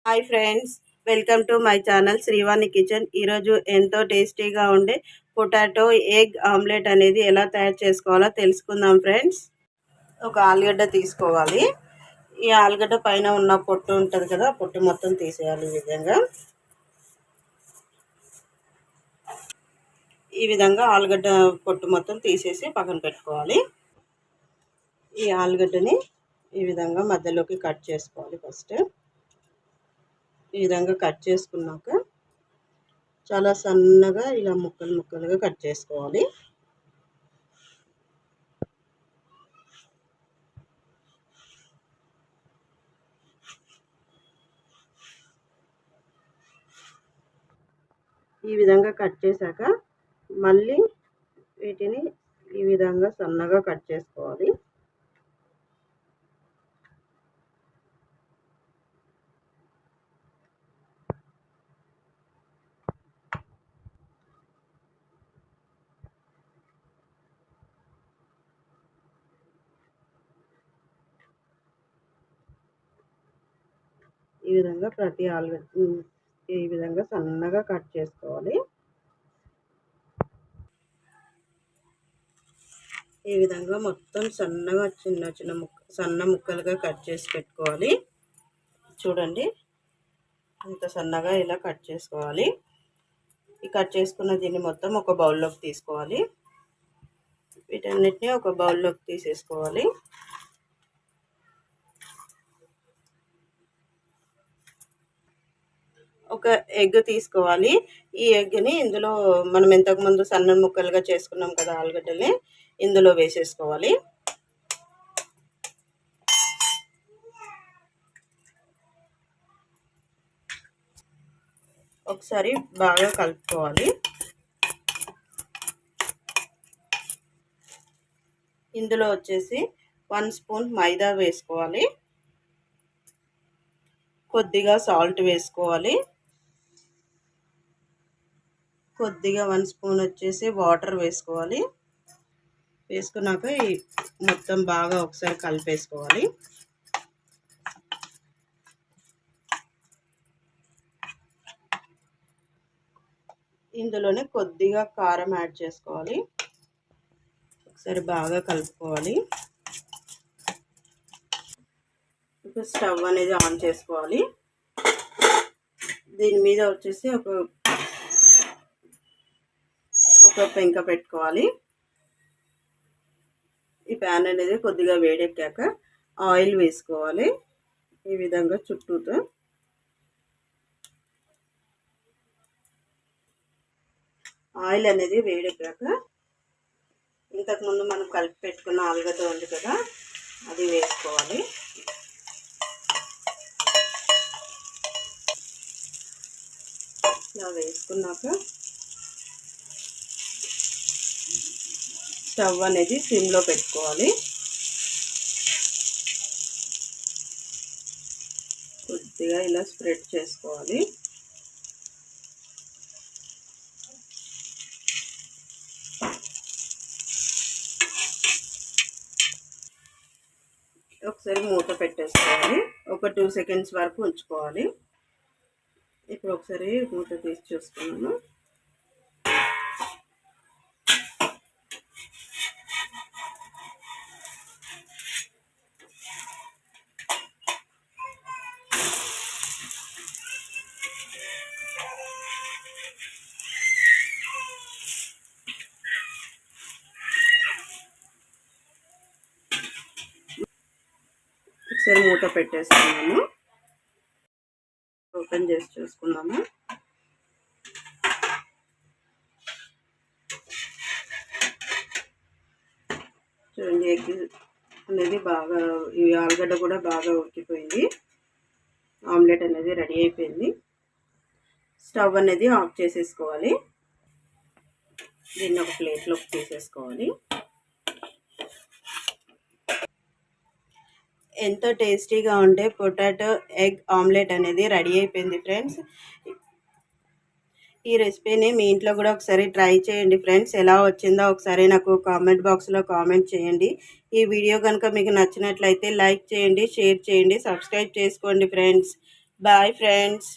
Hi friends, welcome to my channel Srivani kitchen. ఈరోజు ఎంతో టేస్టీగా ఉండే పొటాటో ఎగ్ ఆమ్లెట్ అనేది ఎలా తయారు చేసుకోవాలో తెలుసుకుందాం ఫ్రెండ్స్. ఒక ఆలుగడ్డ తీసుకోవాలి. ఈ ఆలుగడ్డ పైన ఉన్న పొట్టు ఉంటుంది కదా, పొట్టు మొత్తం తీసేయాలి. ఈ విధంగా ఆలుగడ్డ పొట్టు మొత్తం తీసేసి పక్కన పెట్టుకోవాలి. ఈ ఆలుగడ్డని ఈ విధంగా మధ్యలోకి కట్ చేసుకోవాలి. ఫస్ట్ ఈ విధంగా కట్ చేసుకున్నాక చాలా సన్నగా ఇలా ముక్కలు ముక్కలుగా కట్ చేసుకోవాలి. ఈ విధంగా కట్ చేశాక మళ్ళీ వీటిని ఈ విధంగా సన్నగా కట్ చేసుకోవాలి. ఈ విధంగా ప్రతి ఆలుగడ్డ ఈ విధంగా సన్నగా కట్ చేసుకోవాలి. ఈ విధంగా మొత్తం సన్నగా సన్న ముక్కలుగా కట్ చేసి పెట్టుకోవాలి. చూడండి, ఇంత సన్నగా ఇలా కట్ చేసుకోవాలి. ఈ కట్ చేసుకున్న దీన్ని మొత్తం ఒక బౌల్లోకి తీసుకోవాలి. వీటన్నిటిని ఒక బౌల్లోకి తీసేసుకోవాలి. ఒక ఎగ్ తీసుకోవాలి. ఈ ఎగ్ని ఇందులో మనం ఇంతకుముందు సన్న ముక్కలుగా చేసుకున్నాం కదా ఆలుగడ్డల్ని, ఇందులో వేసేసుకోవాలి. ఒకసారి బాగా కలుపుకోవాలి. ఇందులో వచ్చేసి 1 స్పూన్ మైదా వేసుకోవాలి. కొద్దిగా సాల్ట్ వేసుకోవాలి. కొద్దిగా 1 స్పూన్ వచ్చేసి వాటర్ వేసుకోవాలి. వేసుకున్నాక మొత్తం బాగా ఒకసారి కలిపేసుకోవాలి. ఇందులోనే కొద్దిగా కారం యాడ్ చేసుకోవాలి. ఒకసారి బాగా కలుపుకోవాలి. ఇప్పుడు స్టవ్ అనేది ఆన్ చేసుకోవాలి. దీని మీద వచ్చేసి ఒక పెంక పెట్టుకోవాలి. ఈ ప్యాన్ అనేది కొద్దిగా వేడెక్కాక ఆయిల్ వేసుకోవాలి. ఈ విధంగా చుట్టూతో ఆయిల్ అనేది వేడెక్కాక ఇంతకుముందు మనం కలిపి పెట్టుకున్న ఆలుగడ్డ ఉంది కదా, అది వేసుకోవాలి. ఇలా వేసుకున్నాక స్టవ్ అనేది సిమ్లో పెట్టుకోవాలి. కొద్దిగా ఇలా స్ప్రెడ్ చేసుకోవాలి. ఒకసారి మూత పెట్టేసుకోవాలి. ఒక 2 సెకండ్స్ వరకు ఉంచుకోవాలి. ఇప్పుడు ఒకసారి మూత తీసి చూసుకున్నాను. ఒకసారి మూత పెట్టేసుకున్నాము. ఓపెన్ చేసి చూసుకున్నాము. చూడండి, ఎగ్ అనేది బాగా, ఈ ఆలుగడ్డ కూడా బాగా ఉడికిపోయింది. ఆమ్లెట్ అనేది రెడీ అయిపోయింది. స్టవ్ అనేది ఆఫ్ చేసేసుకోవాలి. దీన్ని ఒక ప్లేట్లోకి తీసేసుకోవాలి. ఎంతో టేస్టీగా ఉండే పొటాటో ఎగ్ ఆమ్లెట్ అనేది రెడీ అయిపోయింది ఫ్రెండ్స్. ఈ రెసిపీని మీ ఇంట్లో కూడా ఒకసారి ట్రై చేయండి ఫ్రెండ్స్. ఎలా వచ్చిందో ఒకసారి నాకు కామెంట్ బాక్స్లో కామెంట్ చేయండి. ఈ వీడియో కనుక మీకు నచ్చినట్లయితే లైక్ చేయండి, షేర్ చేయండి, సబ్స్క్రైబ్ చేసుకోండి ఫ్రెండ్స్. Bye friends.